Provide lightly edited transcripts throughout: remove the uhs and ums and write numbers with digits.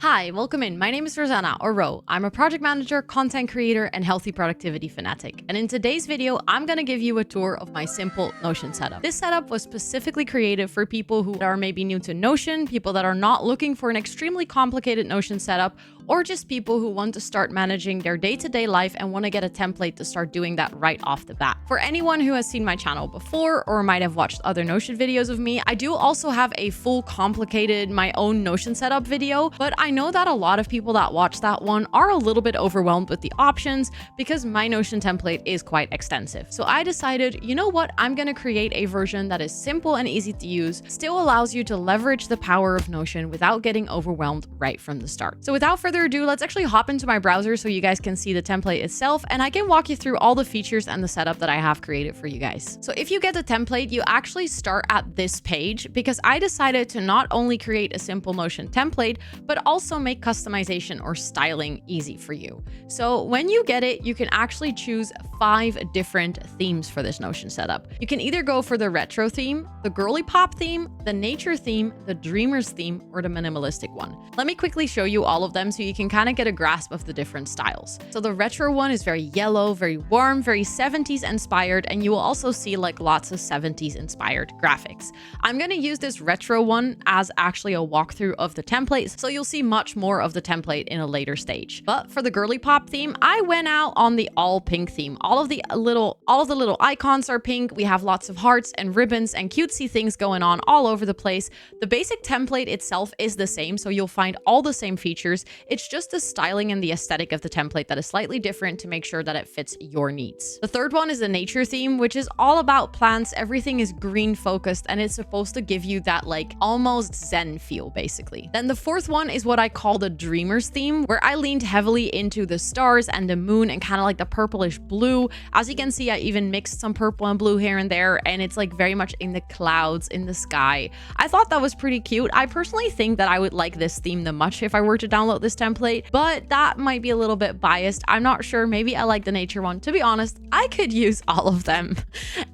Hi, welcome in. My name is Rosanna, or Ro. I'm a project manager, content creator, and healthy productivity fanatic. And in today's video, I'm going to give you a tour of my simple Notion setup. This setup was specifically created for people who are maybe new to Notion, people that are not looking for an extremely complicated Notion setup, or just people who want to start managing their day-to-day life and want to get a template to start doing that right off the bat. For anyone who has seen my channel before or might have watched other Notion videos of me, I do also have a full complicated my own Notion setup video, but I know that a lot of people that watch that one are a little bit overwhelmed with the options because my Notion template is quite extensive. So I decided, you know what, I'm going to create a version that is simple and easy to use, still allows you to leverage the power of Notion without getting overwhelmed right from the start. So without further ado, let's actually hop into my browser so you guys can see the template itself and I can walk you through all the features and the setup that I have created for you guys. So if you get the template, you actually start at this page because I decided to not only create a simple Notion template, but also make customization or styling easy for you. So when you get it, you can actually choose 5 different themes for this Notion setup. You can either go for the retro theme, the girly pop theme, the nature theme, the dreamers theme, or the minimalistic one. Let me quickly show you all of them so you can kind of get a grasp of the different styles. So the retro one is very yellow, very warm, very 70s inspired, and you will also see like lots of 70s inspired graphics. I'm going to use this retro one as actually a walkthrough of the template, so you'll see much more of the template in a later stage. But for the girly pop theme, I went out on the all pink theme. All of the little icons are pink. We have lots of hearts and ribbons and cutesy things going on all over the place. The basic template itself is the same, so you'll find all the same features. It's just the styling and the aesthetic of the template that is slightly different to make sure that it fits your needs. The third one is the nature theme, which is all about plants. Everything is green focused and it's supposed to give you that like almost zen feel basically. Then the fourth one is what I call the dreamers theme, where I leaned heavily into the stars and the moon and kind of like the purplish blue. As you can see, I even mixed some purple and blue here and there, and it's like very much in the clouds, in the sky. I thought that was pretty cute. I personally think that I would like this theme the much if I were to download this template, but that might be a little bit biased. I'm not sure. Maybe I like the nature one. To be honest, I could use all of them.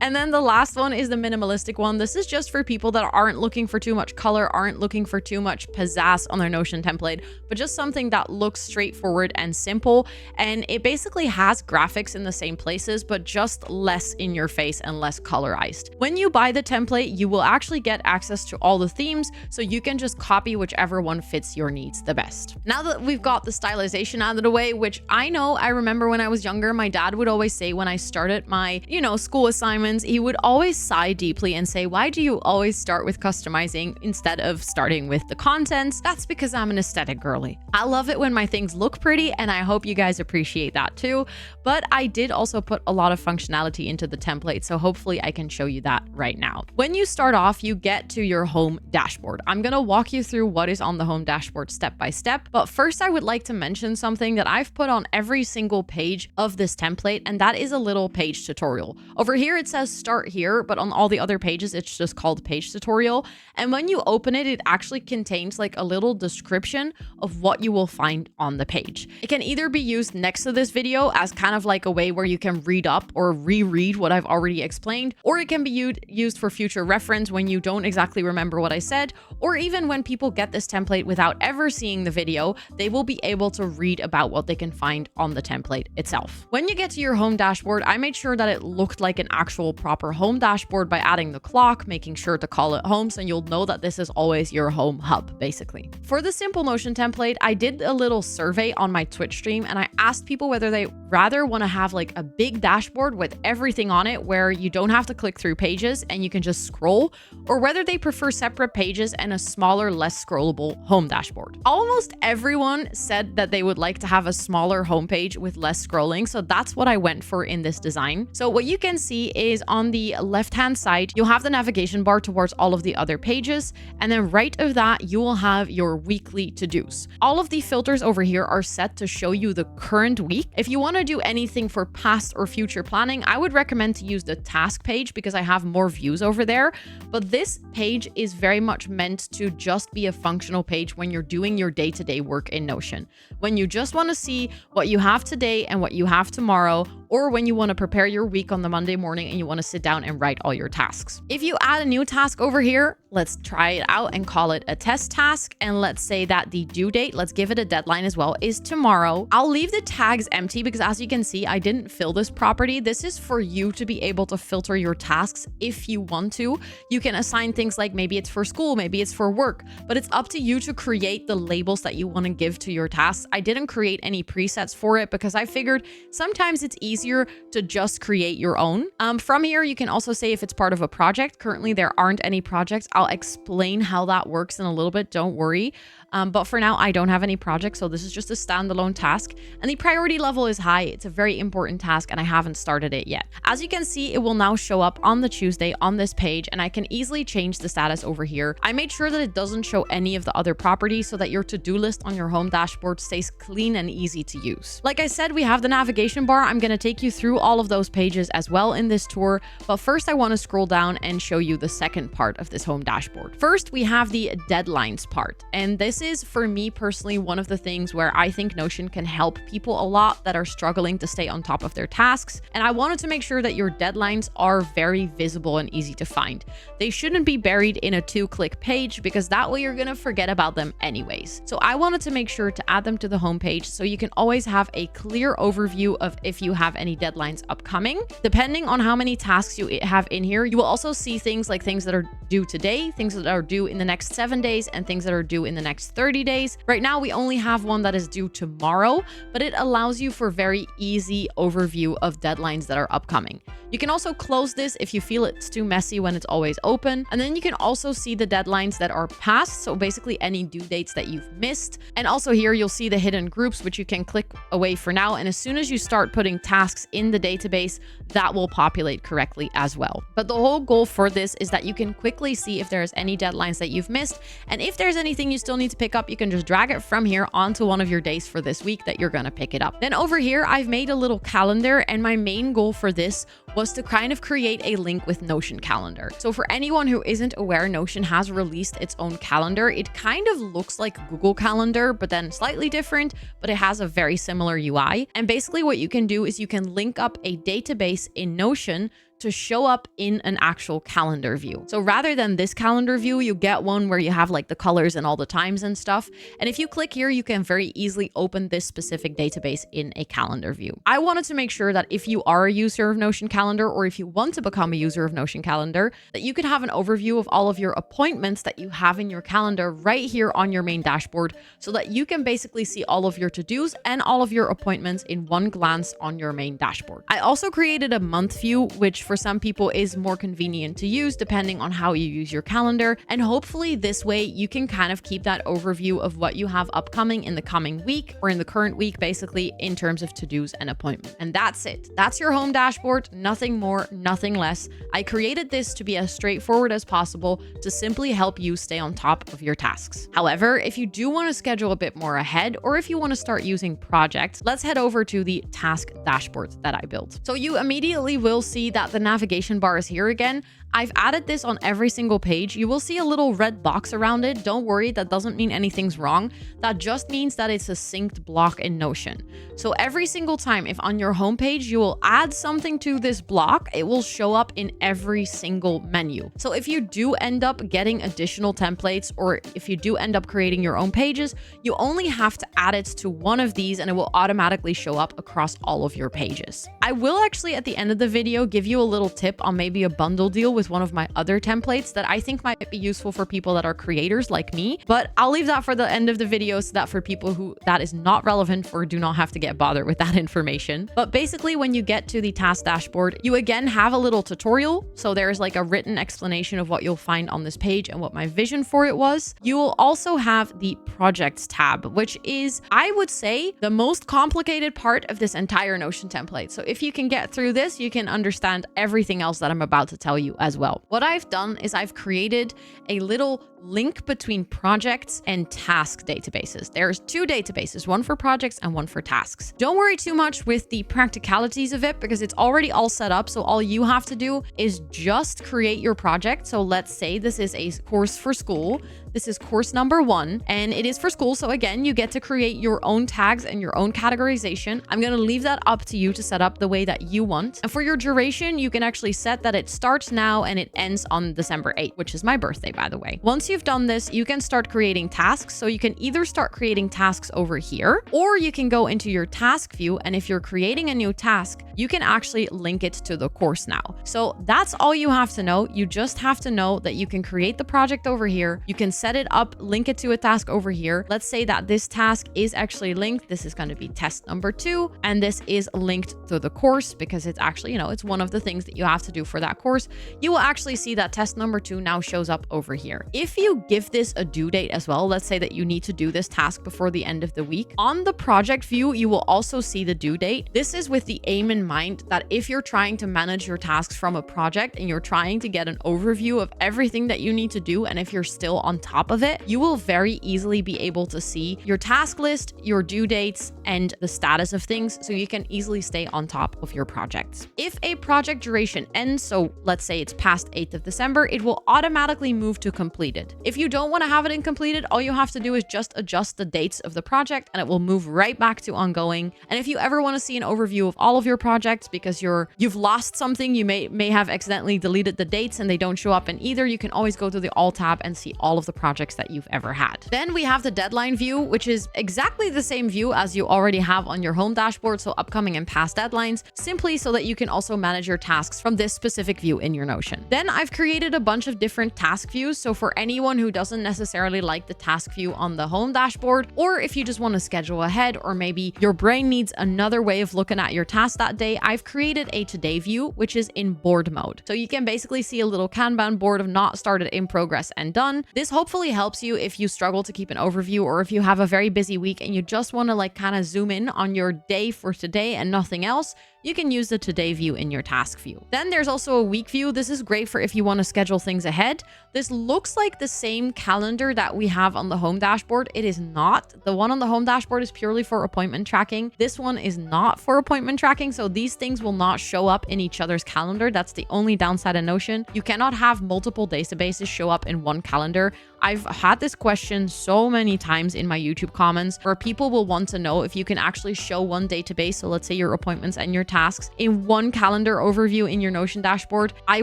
And then the last one is the minimalistic one. This is just for people that aren't looking for too much color, aren't looking for too much pizzazz on their Notion template, but just something that looks straightforward and simple. And it basically has graphics in the same places, but just less in your face and less colorized. When you buy the template, you will actually get access to all the themes, so you can just copy whichever one fits your needs the best. Now that we've got the stylization out of the way, which I remember when I was younger, my dad would always say when I started my, school assignments, he would always sigh deeply and say, why do you always start with customizing instead of starting with the contents? That's because I'm an aesthetic girly. I love it when my things look pretty, and I hope you guys appreciate that too. But I did also put a lot of functionality into the template, so hopefully I can show you that right now. When you start off, you get to your home dashboard. I'm going to walk you through what is on the home dashboard step by step, but first I would like to mention something that I've put on every single page of this template, and that is a little page tutorial. Over here it says start here, but on all the other pages it's just called page tutorial. And when you open it, it actually contains like a little description of what you will find on the page. It can either be used next to this video as kind of like a way where you can read up or reread what I've already explained, or it can be used for future reference when you don't exactly remember what I said, or even when people get this template without ever seeing the video, they will be able to read about what they can find on the template itself. When you get to your home dashboard, I made sure that it looked like an actual proper home dashboard by adding the clock, making sure to call it home so you'll know that this is always your home hub, basically. For the simple Notion template, I did a little survey on my Twitch stream and I asked people whether they rather want to have like a big dashboard with everything on it where you don't have to click through pages and you can just scroll, or whether they prefer separate pages and a smaller, less scrollable home dashboard. Almost everyone said that they would like to have a smaller homepage with less scrolling, so that's what I went for in this design. So what you can see is on the left-hand side, you'll have the navigation bar towards all of the other pages, and then right of that, you will have your weekly to-dos. All of the filters over here are set to show you the current week. If you want to do anything for past or future planning, I would recommend to use the task page because I have more views over there. But this page is very much meant to just be a functional page when you're doing your day-to-day work in Notion. When you just want to see what you have today and what you have tomorrow, or when you want to prepare your week on the Monday morning and you want to sit down and write all your tasks. If you add a new task over here, let's try it out and call it a test task. And let's say that the due date, let's give it a deadline as well, is tomorrow. I'll leave the tags empty because as you can see, I didn't fill this property. This is for you to be able to filter your tasks if you want to. You can assign things like maybe it's for school, maybe it's for work, but it's up to you to create the labels that you want to give to your tasks. I didn't create any presets for it because I figured sometimes it's easier to just create your own. From here, you can also say if it's part of a project. Currently, there aren't any projects. I'll explain how that works in a little bit, don't worry. But for now, I don't have any projects, so this is just a standalone task. And the priority level is high. It's a very important task, and I haven't started it yet. As you can see, it will now show up on the Tuesday on this page, and I can easily change the status over here. I made sure that it doesn't show any of the other properties so that your to-do list on your home dashboard stays clean and easy to use. Like I said, we have the navigation bar. I'm going to take you through all of those pages as well in this tour, but first I want to scroll down and show you the second part of this home dashboard. First, we have the deadlines part, and this is for me personally one of the things where I think Notion can help people a lot that are struggling to stay on top of their tasks. And I wanted to make sure that your deadlines are very visible and easy to find. They shouldn't be buried in a 2-click page because that way you're going to forget about them anyways. So I wanted to make sure to add them to the homepage so you can always have a clear overview of if you have any deadlines upcoming. Depending on how many tasks you have in here, you will also see things like things that are due today, things that are due in the next 7 days, and things that are due in the next 30 days. Right now, we only have one that is due tomorrow, but it allows you for very easy overview of deadlines that are upcoming. You can also close this if you feel it's too messy when it's always open. And then you can also see the deadlines that are past. So basically any due dates that you've missed. And also here you'll see the hidden groups, which you can click away for now. And as soon as you start putting tasks in the database, that will populate correctly as well. But the whole goal for this is that you can quickly see if there's any deadlines that you've missed. And if there's anything you still need to pick up, you can just drag it from here onto one of your days for this week that you're going to pick it up. Then over here, I've made a little calendar, and my main goal for this was to kind of create a link with Notion Calendar. So for anyone who isn't aware, Notion has released its own calendar. It kind of looks like Google Calendar, but then slightly different, but it has a very similar UI. And basically what you can do is you can link up a database in Notion to show up in an actual calendar view. So rather than this calendar view, you get one where you have like the colors and all the times and stuff. And if you click here, you can very easily open this specific database in a calendar view. I wanted to make sure that if you are a user of Notion Calendar, or if you want to become a user of Notion Calendar, that you could have an overview of all of your appointments that you have in your calendar right here on your main dashboard, so that you can basically see all of your to-dos and all of your appointments in one glance on your main dashboard. I also created a month view, which for some people is more convenient to use depending on how you use your calendar. And hopefully this way you can kind of keep that overview of what you have upcoming in the coming week, or in the current week, basically in terms of to-dos and appointments. And that's it. That's your home dashboard. Nothing more, nothing less. I created this to be as straightforward as possible to simply help you stay on top of your tasks. However, if you do want to schedule a bit more ahead, or if you want to start using projects, let's head over to the task dashboard that I built. So you immediately will see that the navigation bar is here again. I've added this on every single page. You will see a little red box around it. Don't worry, that doesn't mean anything's wrong. That just means that it's a synced block in Notion. So every single time, if on your homepage you will add something to this block, it will show up in every single menu. So if you do end up getting additional templates, or if you do end up creating your own pages, you only have to add it to one of these and it will automatically show up across all of your pages. I will actually at the end of the video give you a little tip on maybe a bundle deal with one of my other templates that I think might be useful for people that are creators like me, but I'll leave that for the end of the video so that for people who that is not relevant for, do not have to get bothered with that information. But basically when you get to the task dashboard, you again have a little tutorial. So there's like a written explanation of what you'll find on this page and what my vision for it was. You will also have the projects tab, which is, I would say, the most complicated part of this entire Notion template. So if you can get through this, you can understand everything else that I'm about to tell you as well. What I've done is I've created a little link between projects and task databases. There's two databases, one for projects and one for tasks. Don't worry too much with the practicalities of it because it's already all set up. So all you have to do is just create your project. So let's say this is a course for school. This is course number 1 and it is for school. So again, you get to create your own tags and your own categorization. I'm going to leave that up to you to set up the way that you want. And for your duration, you can actually set that it starts now and it ends on December 8th, which is my birthday, by the way. Once you've done this, you can start creating tasks. So you can either start creating tasks over here, or you can go into your task view. And if you're creating a new task, you can actually link it to the course now. So that's all you have to know. You just have to know that you can create the project over here. You can set it up, link it to a task over here. Let's say that this task is actually linked. This is going to be test number 2. And this is linked to the course because it's actually, it's one of the things that you have to do for that course. You will actually see that test number 2 now shows up over here. If you give this a due date as well, let's say that you need to do this task before the end of the week, on the project view, you will also see the due date. This is with the aim in mind that if you're trying to manage your tasks from a project and you're trying to get an overview of everything that you need to do, and if you're still on top of it, you will very easily be able to see your task list, your due dates, and the status of things, so you can easily stay on top of your projects. If a project duration ends, so let's say it's past 8th of December, it will automatically move to completed. If you don't want to have it in completed, all you have to do is just adjust the dates of the project and it will move right back to ongoing. And if you ever want to see an overview of all of your projects because you've lost something, you may have accidentally deleted the dates and they don't show up in either, you can always go to the All tab and see all of the projects that you've ever had. Then we have the deadline view, which is exactly the same view as you already have on your home dashboard. So upcoming and past deadlines, simply so that you can also manage your tasks from this specific view in your Notion. Then I've created a bunch of different task views. So for anyone who doesn't necessarily like the task view on the home dashboard, or if you just want to schedule ahead, or maybe your brain needs another way of looking at your task that day, I've created a today view, which is in board mode. So you can basically see a little Kanban board of not started, in progress, and done. This hopefully helps you if you struggle to keep an overview, or if you have a very busy week and you just want to kind of zoom in on your day for today and nothing else. You can use the today view in your task view. Then there's also a week view. This is great for if you want to schedule things ahead. This looks like the same calendar that we have on the home dashboard. It is not. The one on the home dashboard is purely for appointment tracking. This one is not for appointment tracking. So these things will not show up in each other's calendar. That's the only downside of Notion. You cannot have multiple databases show up in one calendar. I've had this question so many times in my YouTube comments where people will want to know if you can actually show one database. So let's say your appointments and your tasks in one calendar overview in your Notion dashboard. I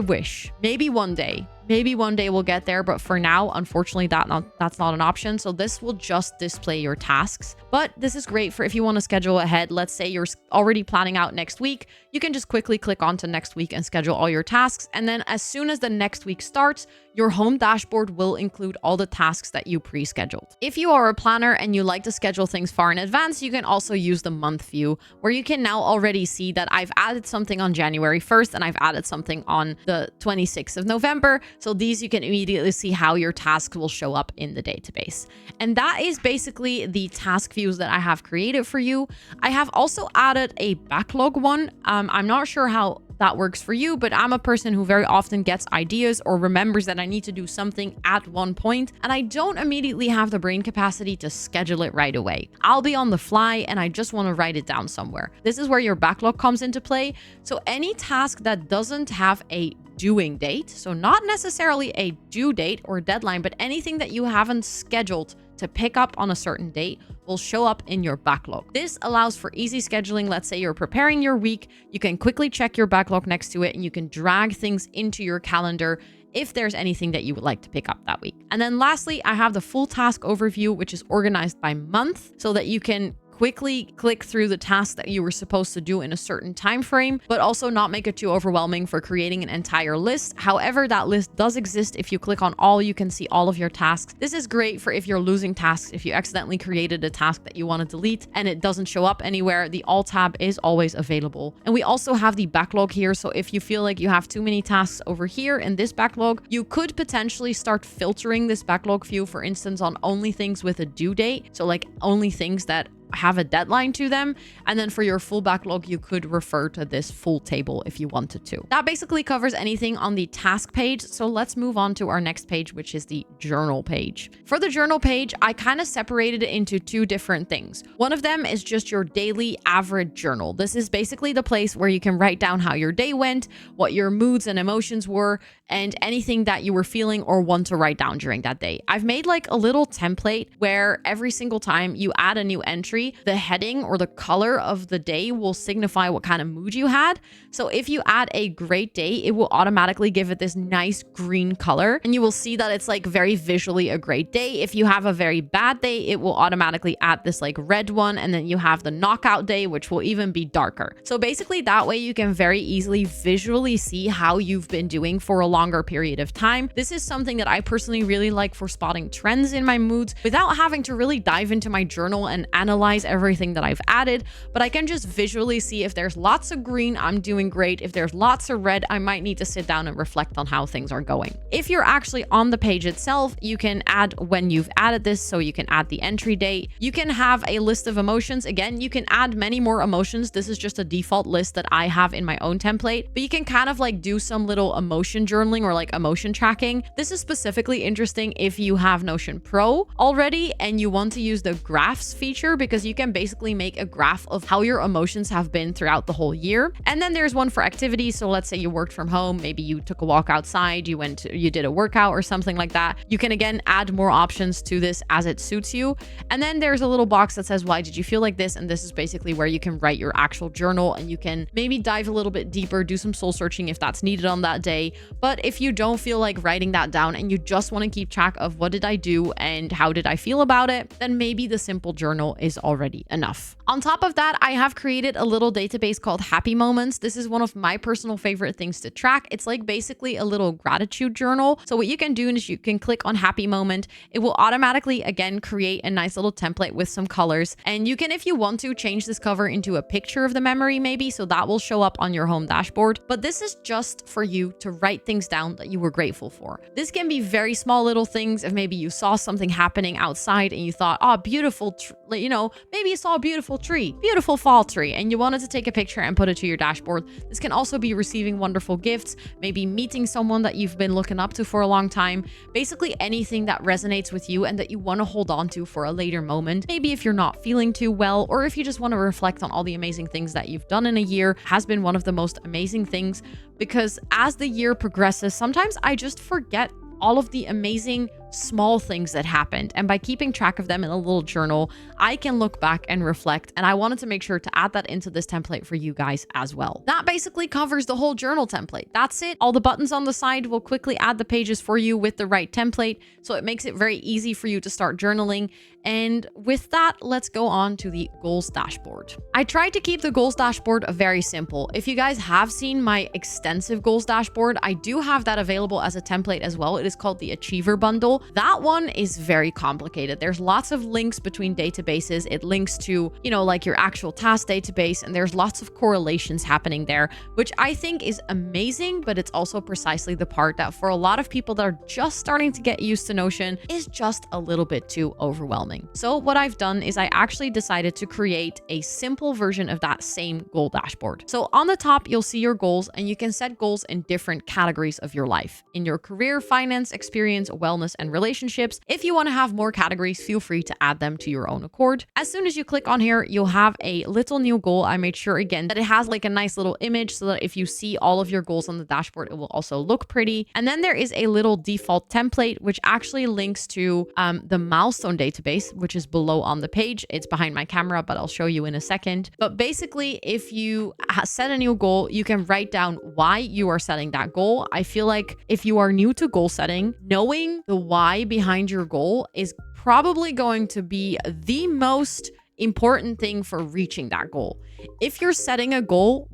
wish. Maybe one day. Maybe one day we'll get there, but for now, unfortunately, that's not an option. So this will just display your tasks. But this is great for if you want to schedule ahead. Let's say you're already planning out next week. You can just quickly click onto next week and schedule all your tasks. And then as soon as the next week starts, your home dashboard will include all the tasks that you pre-scheduled. If you are a planner and you like to schedule things far in advance, you can also use the month view, where you can now already see that I've added something on January 1st and I've added something on the 26th of November. So these you can immediately see how your tasks will show up in the database. And that is basically the task views that I have created for you. I have also added a backlog one. I'm not sure how that works for you, but I'm a person who very often gets ideas or remembers that I need to do something at one point, and I don't immediately have the brain capacity to schedule it right away. I'll be on the fly and I just want to write it down somewhere. This is where your backlog comes into play. So any task that doesn't have a doing date, so not necessarily a due date or deadline, but anything that you haven't scheduled to pick up on a certain date, will show up in your backlog. This allows for easy scheduling. Let's say you're preparing your week, you can quickly check your backlog next to it and you can drag things into your calendar if there's anything that you would like to pick up that week. And then lastly, I have the full task overview, which is organized by month, so that you can quickly click through the tasks that you were supposed to do in a certain time frame, but also not make it too overwhelming for creating an entire list. However, that list does exist. If you click on all, you can see all of your tasks. This is great for if you're losing tasks, if you accidentally created a task that you want to delete and it doesn't show up anywhere, the All tab is always available. And we also have the backlog here. So if you feel like you have too many tasks over here in this backlog, you could potentially start filtering this backlog view, for instance, on only things with a due date. So like only things that have a deadline to them. And then for your full backlog, you could refer to this full table if you wanted to. That basically covers anything on the task page. So let's move on to our next page, which is the journal page. For the journal page, I kind of separated it into two different things. One of them is just your daily average journal. This is basically the place where you can write down how your day went, what your moods and emotions were, and anything that you were feeling or want to write down during that day. I've made like a little template where every single time you add a new entry, the heading or the color of the day will signify what kind of mood you had. So if you add a great day, it will automatically give it this nice green color, and you will see that it's like very visually a great day. If you have a very bad day, it will automatically add this like red one, and then you have the knockout day, which will even be darker. So basically that way you can very easily visually see how you've been doing for a longer period of time. This is something that I personally really like for spotting trends in my moods without having to really dive into my journal and analyze everything that I've added, but I can just visually see if there's lots of green, I'm doing great. If there's lots of red, I might need to sit down and reflect on how things are going. If you're actually on the page itself, you can add when you've added this, so you can add the entry date. You can have a list of emotions. Again, you can add many more emotions. This is just a default list that I have in my own template, but you can kind of like do some little emotion journaling or like emotion tracking. This is specifically interesting if you have Notion Pro already and you want to use the graphs feature, because you can basically make a graph of how your emotions have been throughout the whole year. And then there's one for activities. So let's say you worked from home, maybe you took a walk outside, you did a workout or something like that. You can again add more options to this as it suits you. And then there's a little box that says, why did you feel like this? And this is basically where you can write your actual journal, and you can maybe dive a little bit deeper, do some soul searching if that's needed on that day. But if you don't feel like writing that down and you just want to keep track of what did I do and how did I feel about it, then maybe the simple journal is already enough. On top of that, I have created a little database called Happy Moments. This is one of my personal favorite things to track. It's like basically a little gratitude journal. So what you can do is you can click on Happy Moment. It will automatically, again, create a nice little template with some colors. And you can, if you want to, change this cover into a picture of the memory maybe, so that will show up on your home dashboard. But this is just for you to write things down that you were grateful for. This can be very small little things. If maybe you saw something happening outside and you thought, oh, beautiful, maybe you saw a beautiful tree, beautiful fall tree, and you wanted to take a picture and put it to your dashboard. This can also be receiving wonderful gifts, maybe meeting someone that you've been looking up to for a long time, basically anything that resonates with you and that you want to hold on to for a later moment. Maybe if you're not feeling too well, or if you just want to reflect on all the amazing things that you've done in a year, has been one of the most amazing things, because as the year progresses, sometimes I just forget all of the amazing small things that happened. And by keeping track of them in a little journal, I can look back and reflect. And I wanted to make sure to add that into this template for you guys as well. That basically covers the whole journal template. That's it. All the buttons on the side will quickly add the pages for you with the right template. So it makes it very easy for you to start journaling. And with that, let's go on to the goals dashboard. I tried to keep the goals dashboard very simple. If you guys have seen my extensive goals dashboard, I do have that available as a template as well. It is called the Achiever Bundle. That one is very complicated. There's lots of links between databases. It links to, like your actual task database, and there's lots of correlations happening there, which I think is amazing, but it's also precisely the part that for a lot of people that are just starting to get used to Notion is just a little bit too overwhelming. So what I've done is I actually decided to create a simple version of that same goal dashboard. So on the top, you'll see your goals, and you can set goals in different categories of your life. In your career, finance, experience, wellness, and relationships. If you want to have more categories, feel free to add them to your own accord. As soon as you click on here, you'll have a little new goal. I made sure again that it has like a nice little image so that if you see all of your goals on the dashboard, it will also look pretty. And then there is a little default template, which actually links to the milestone database, which is below on the page. It's behind my camera, but I'll show you in a second. But basically, if you set a new goal, you can write down why you are setting that goal. I feel like if you are new to goal setting, knowing the why behind your goal is probably going to be the most important thing for reaching that goal. If you're setting a goal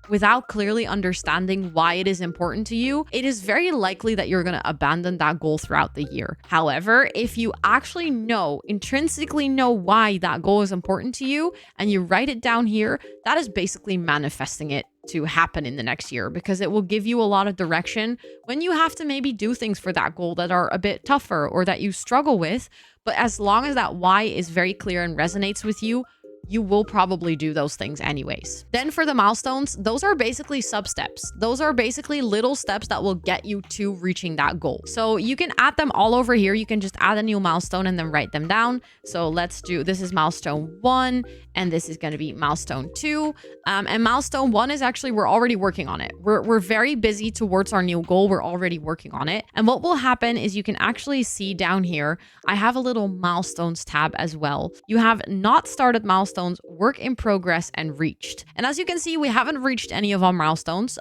without clearly understanding why it is important to you, it is very likely that you're going to abandon that goal throughout the year. However, if you actually intrinsically know why that goal is important to you, and you write it down here, that is basically manifesting it to happen in the next year, because it will give you a lot of direction when you have to maybe do things for that goal that are a bit tougher or that you struggle with. But as long as that why is very clear and resonates with you, you will probably do those things anyways. Then for the milestones, those are basically sub-steps. Those are basically little steps that will get you to reaching that goal. So you can add them all over here. You can just add a new milestone and then write them down. So let's do, this is milestone 1, and this is going to be milestone 2. And milestone 1 is actually, we're already working on it. We're very busy towards our new goal. We're already working on it. And what will happen is you can actually see down here, I have a little milestones tab as well. You have not started milestones, work in progress, and reached. And as you can see, we haven't reached any of our milestones.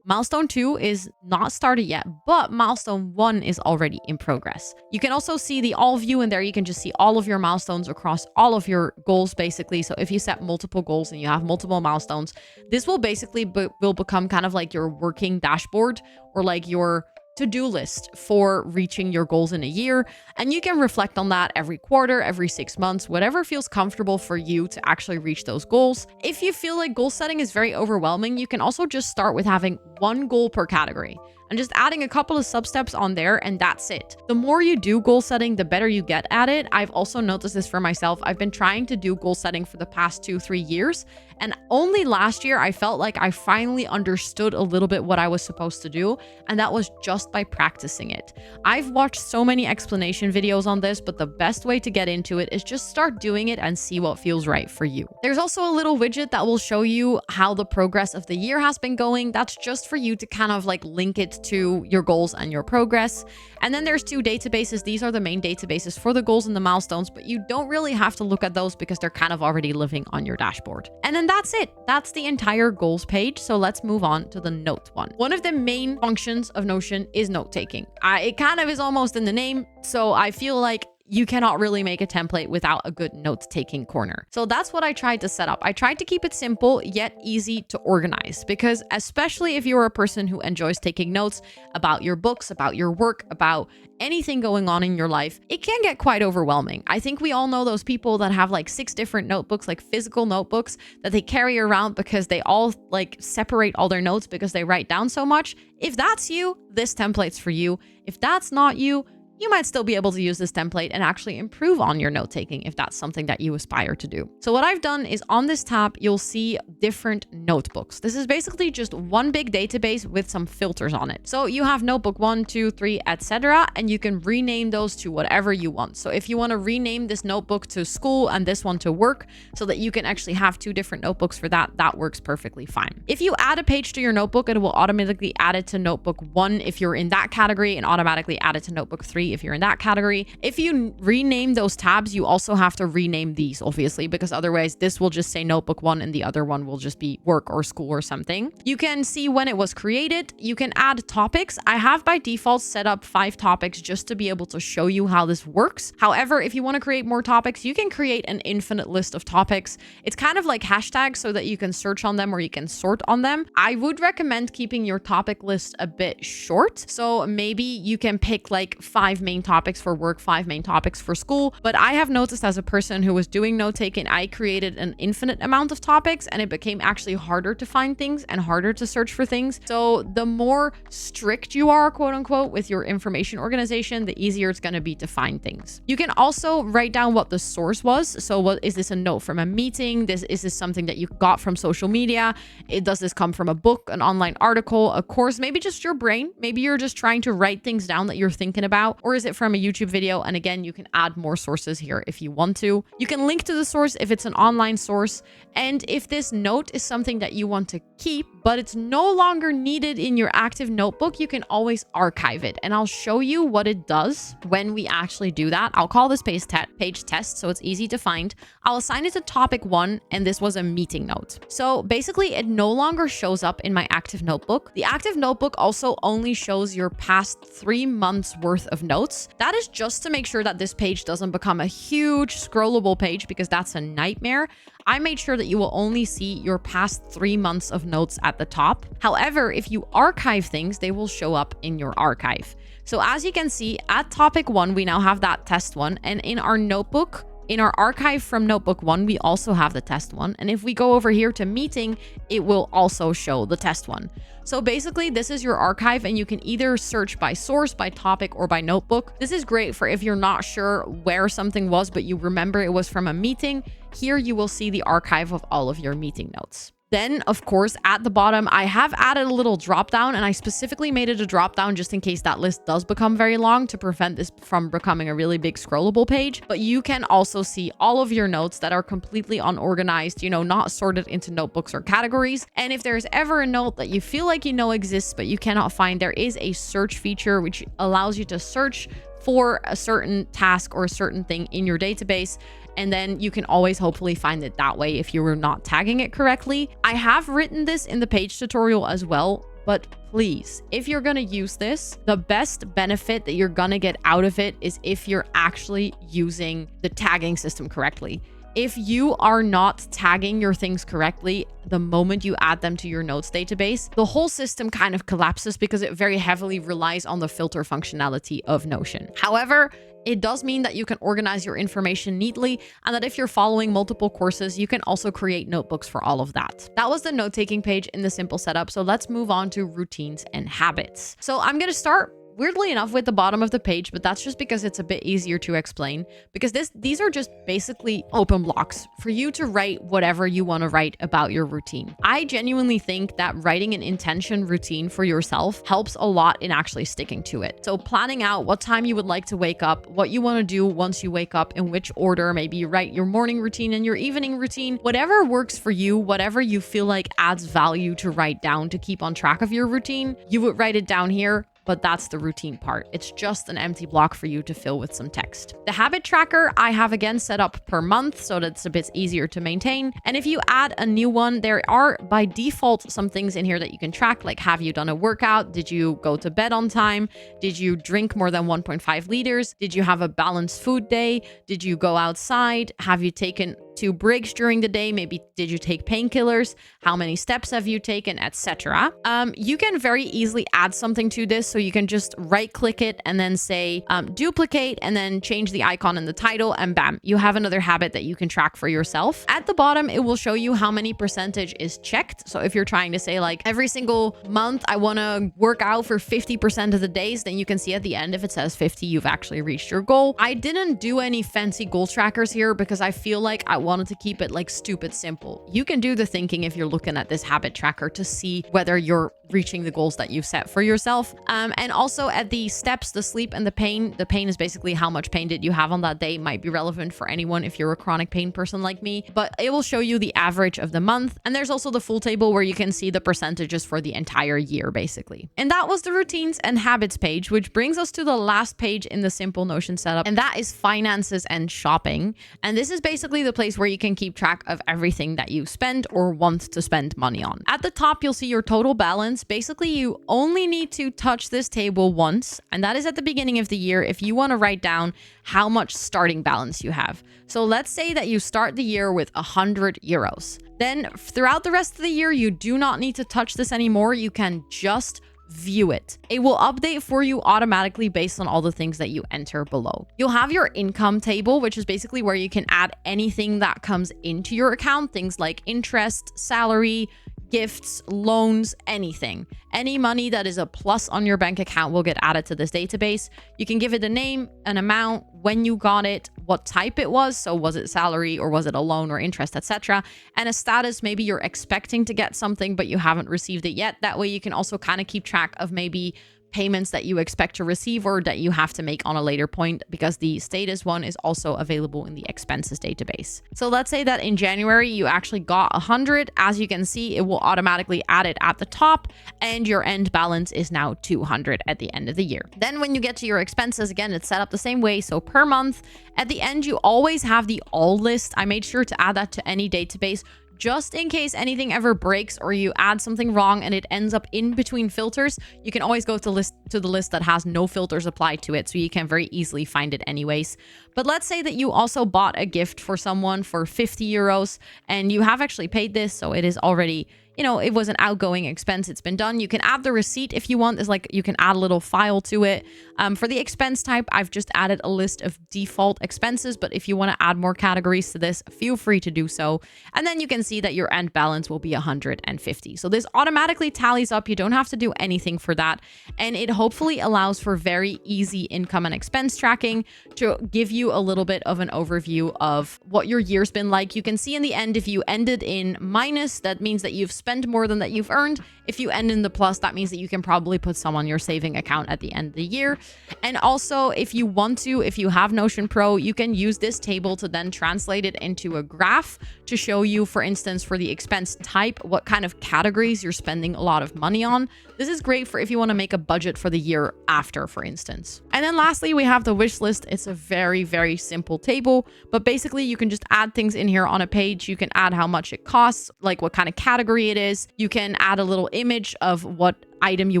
Milestone 2 is not started yet, but milestone 1 is already in progress. You can also see the all view in there. You can just see all of your milestones across all of your goals, basically. So if you set multiple goals and you have multiple milestones, this will basically will become kind of like your working dashboard, or like your to-do list for reaching your goals in a year. And you can reflect on that every quarter, every 6 months, whatever feels comfortable for you to actually reach those goals. If you feel like goal setting is very overwhelming, you can also just start with having one goal per category and just adding a couple of sub-steps on there, and that's it. The more you do goal setting, the better you get at it. I've also noticed this for myself. I've been trying to do goal setting for the past 2-3 years, and only last year I felt like I finally understood a little bit what I was supposed to do, and that was just by practicing it. I've watched so many explanation videos on this, but the best way to get into it is just start doing it and see what feels right for you. There's also a little widget that will show you how the progress of the year has been going. That's just for you to kind of like link it to your goals and your progress. And then there's 2 databases. These are the main databases for the goals and the milestones, but you don't really have to look at those because they're kind of already living on your dashboard. And then that's it. That's the entire goals page. So let's move on to the note one. One of the main functions of Notion is note taking. It kind of is almost in the name. So I feel like you cannot really make a template without a good note-taking corner. So that's what I tried to set up. I tried to keep it simple yet easy to organize, because especially if you're a person who enjoys taking notes about your books, about your work, about anything going on in your life, it can get quite overwhelming. I think we all know those people that have like 6 different notebooks, like physical notebooks that they carry around because they all like separate all their notes because they write down so much. If that's you, this template's for you. If that's not you, you might still be able to use this template and actually improve on your note-taking if that's something that you aspire to do. So what I've done is on this tab, you'll see different notebooks. This is basically just one big database with some filters on it. So you have notebook 1, 2, 3, etc. And you can rename those to whatever you want. So if you want to rename this notebook to school and this one to work so that you can actually have 2 different notebooks for that, that works perfectly fine. If you add a page to your notebook, it will automatically add it to notebook 1 if you're in that category, and automatically add it to notebook 3 if you're in that category. If you rename those tabs, you also have to rename these, obviously, because otherwise this will just say notebook 1 and the other one will just be work or school or something. You can see when it was created. You can add topics. I have by default set up 5 topics just to be able to show you how this works. However, if you want to create more topics, you can create an infinite list of topics. It's kind of like hashtags so that you can search on them or you can sort on them. I would recommend keeping your topic list a bit short. So maybe you can pick like 5 main topics for work, 5 main topics for school. But I have noticed as a person who was doing note-taking, I created an infinite amount of topics and it became actually harder to find things and harder to search for things. So the more strict you are, quote unquote, with your information organization, the easier it's going to be to find things. You can also write down what the source was. So what is this, a note from a meeting? Is this something that you got from social media? Does this come from a book, an online article, a course, maybe just your brain? Maybe you're just trying to write things down that you're thinking about, or is it from a YouTube video? And again, you can add more sources here if you want to. You can link to the source if it's an online source. And if this note is something that you want to keep, but it's no longer needed in your active notebook, you can always archive it. And I'll show you what it does when we actually do that. I'll call this page test, so it's easy to find. I'll assign it to topic 1, and this was a meeting note. So basically, it no longer shows up in my active notebook. The active notebook also only shows your past 3 months worth of notes. That is just to make sure that this page doesn't become a huge scrollable page, because that's a nightmare. I made sure that you will only see your past 3 months of notes at the top. However, if you archive things, they will show up in your archive. So as you can see, at topic 1, we now have that test one. And in our notebook, In our archive from notebook 1, we also have the test one. And if we go over here to meeting, it will also show the test one. So basically, this is your archive, and you can either search by source, by topic, or by notebook. This is great for if you're not sure where something was, but you remember it was from a meeting. Here you will see the archive of all of your meeting notes. Then, of course, at the bottom, I have added a little drop down, and I specifically made it a drop down just in case that list does become very long to prevent this from becoming a really big scrollable page. But you can also see all of your notes that are completely unorganized, you know, not sorted into notebooks or categories. And if there's ever a note that you feel like you know exists, but you cannot find, there is a search feature which allows you to search for a certain task or a certain thing in your database. And then you can always hopefully find it that way if you were not tagging it correctly. I have written this in the page tutorial as well, but please, if you're going to use this, the best benefit that you're going to get out of it is if you're actually using the tagging system correctly. If you are not tagging your things correctly the moment you add them to your notes database, the whole system kind of collapses because it very heavily relies on the filter functionality of Notion. However, it does mean that you can organize your information neatly, and that if you're following multiple courses, you can also create notebooks for all of that. That was the note-taking page in the simple setup. So let's move on to routines and habits. So I'm going to start weirdly enough with the bottom of the page, but that's just because it's a bit easier to explain, because these are just basically open blocks for you to write whatever you want to write about your routine. I genuinely think that writing an intention routine for yourself helps a lot in actually sticking to it. So planning out what time you would like to wake up, what you want to do once you wake up, in which order, maybe you write your morning routine and your evening routine, whatever works for you, whatever you feel like adds value to write down to keep on track of your routine, you would write it down here. But that's the routine part. It's just an empty block for you to fill with some text. The habit tracker I have again set up per month so that it's a bit easier to maintain. And if you add a new one, there are by default some things in here that you can track, like have you done a workout? Did you go to bed on time? Did you drink more than 1.5 liters? Did you have a balanced food day? Did you go outside? Have you taken 2 breaks during the day? Maybe did you take painkillers? How many steps have you taken, etc. You can very easily add something to this. So you can just right click it and then say duplicate and then change the icon in the title, and bam, you have another habit that you can track for yourself. At the bottom, it will show you how many percentage is checked. So if you're trying to say like every single month, I want to work out for 50% of the days, then you can see at the end, if it says 50, you've actually reached your goal. I didn't do any fancy goal trackers here because I feel like I wanted to keep it like stupid simple. You can do the thinking if you're looking at this habit tracker to see whether you're reaching the goals that you've set for yourself. And also at the steps, the sleep and the pain is basically how much pain did you have on that day. Might be relevant for anyone if you're a chronic pain person like me, but it will show you the average of the month. And there's also the full table where you can see the percentages for the entire year, basically. And that was the routines and habits page, which brings us to the last page in the simple Notion setup. And that is finances and shopping. And this is basically the place where you can keep track of everything that you spend or want to spend money on. At the top, you'll see your total balance. Basically, you only need to touch this table once, and that is at the beginning of the year if you want to write down how much starting balance you have. So let's say that you start the year with 100 euros. Then throughout the rest of the year, you do not need to touch this anymore. You can just view it. It will update for you automatically based on all the things that you enter below. You'll have your income table, which is basically where you can add anything that comes into your account, things like interest, salary, gifts, loans, anything. Any money that is a plus on your bank account will get added to this database. You can give it a name, an amount, when you got it, what type it was. So was it salary or was it a loan or interest, etc. And a status, maybe you're expecting to get something, but you haven't received it yet. That way you can also kind of keep track of maybe payments that you expect to receive or that you have to make on a later point, because the status one is also available in the expenses database. So let's say that in January you actually got 100. As you can see, it will automatically add it at the top, and your end balance is now 200 at the end of the year. Then when you get to your expenses, again, it's set up the same way. So per month, at the end, you always have the all list. I made sure to add that to any database, just in case anything ever breaks or you add something wrong and it ends up in between filters. You can always go to the list that has no filters applied to it, so you can very easily find it anyways. But let's say that you also bought a gift for someone for 50 euros and you have actually paid this, so it is already you know, it was an outgoing expense. It's been done. You can add the receipt if you want. It's like you can add a little file to it. For the expense type, I've just added a list of default expenses, but if you want to add more categories to this, feel free to do so. And then you can see that your end balance will be 150. So this automatically tallies up. You don't have to do anything for that. And it hopefully allows for very easy income and expense tracking to give you a little bit of an overview of what your year's been like. You can see in the end, if you ended in minus, that means that you've spent more than that you've earned. If you end in the plus, that means that you can probably put some on your saving account at the end of the year. And also, if you want to, if you have Notion Pro, you can use this table to then translate it into a graph to show you, for instance, for the expense type, what kind of categories you're spending a lot of money on. This is great for if you want to make a budget for the year after, for instance. And then lastly, we have the wish list. It's a very, very simple table, but basically you can just add things in here on a page. You can add how much it costs, like what kind of category it is. You can add a little image of what item you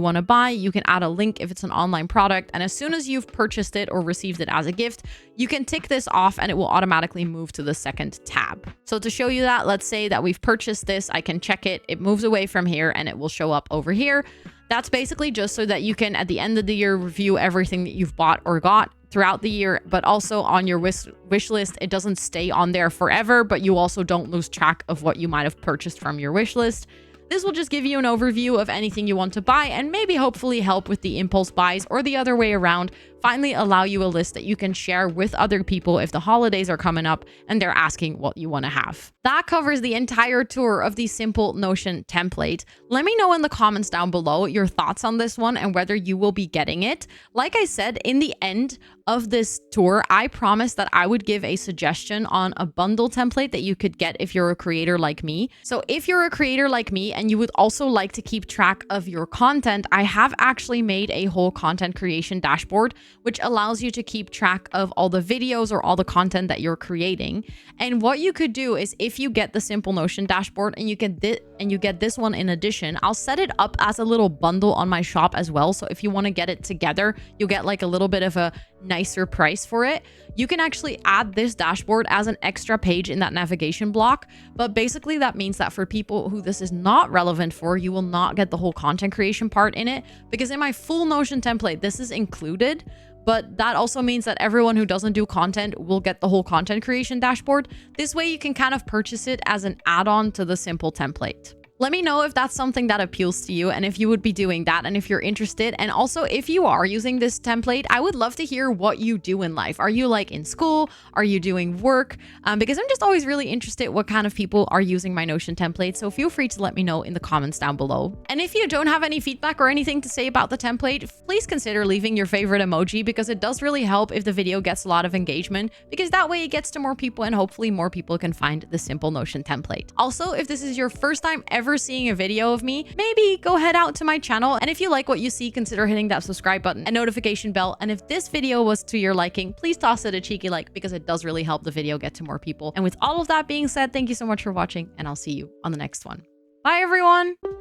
want to buy. You can add a link if it's an online product. And as soon as you've purchased it or received it as a gift, you can tick this off and it will automatically move to the second tab. So to show you that, let's say that we've purchased this, I can check it. It moves away from here and it will show up over here. That's basically just so that you can, at the end of the year, review everything that you've bought or got throughout the year, but also on your wish list. It doesn't stay on there forever, but you also don't lose track of what you might have purchased from your wish list. This will just give you an overview of anything you want to buy and maybe hopefully help with the impulse buys, or the other way around, finally allow you a list that you can share with other people if the holidays are coming up and they're asking what you want to have. That covers the entire tour of the simple Notion template. Let me know in the comments down below your thoughts on this one and whether you will be getting it. Like I said, in the end of this tour, I promised that I would give a suggestion on a bundle template that you could get if you're a creator like me. So if you're a creator like me and you would also like to keep track of your content, I have actually made a whole content creation dashboard, which allows you to keep track of all the videos or all the content that you're creating. And what you could do is, if you get the simple Notion dashboard and you get this one in addition, I'll set it up as a little bundle on my shop as well. So if you want to get it together, you'll get like a little bit of a nicer price for it. You can actually add this dashboard as an extra page in that navigation block. But basically that means that for people who this is not relevant for, you will not get the whole content creation part in it, because in my full Notion template, this is included. But that also means that everyone who doesn't do content will get the whole content creation dashboard. This way you can kind of purchase it as an add-on to the simple template. Let me know if that's something that appeals to you and if you would be doing that and if you're interested. And also, if you are using this template, I would love to hear what you do in life. Are you like in school? Are you doing work? Because I'm just always really interested what kind of people are using my Notion template. So feel free to let me know in the comments down below. And if you don't have any feedback or anything to say about the template, please consider leaving your favorite emoji, because it does really help if the video gets a lot of engagement, because that way it gets to more people and hopefully more people can find the simple Notion template. Also, if this is your first time ever seeing a video of me, maybe go head out to my channel, and if you like what you see, consider hitting that subscribe button and notification bell. And if this video was to your liking, please toss it a cheeky like, because it does really help the video get to more people. And with all of that being said, thank you so much for watching, and I'll see you on the next one. Bye everyone.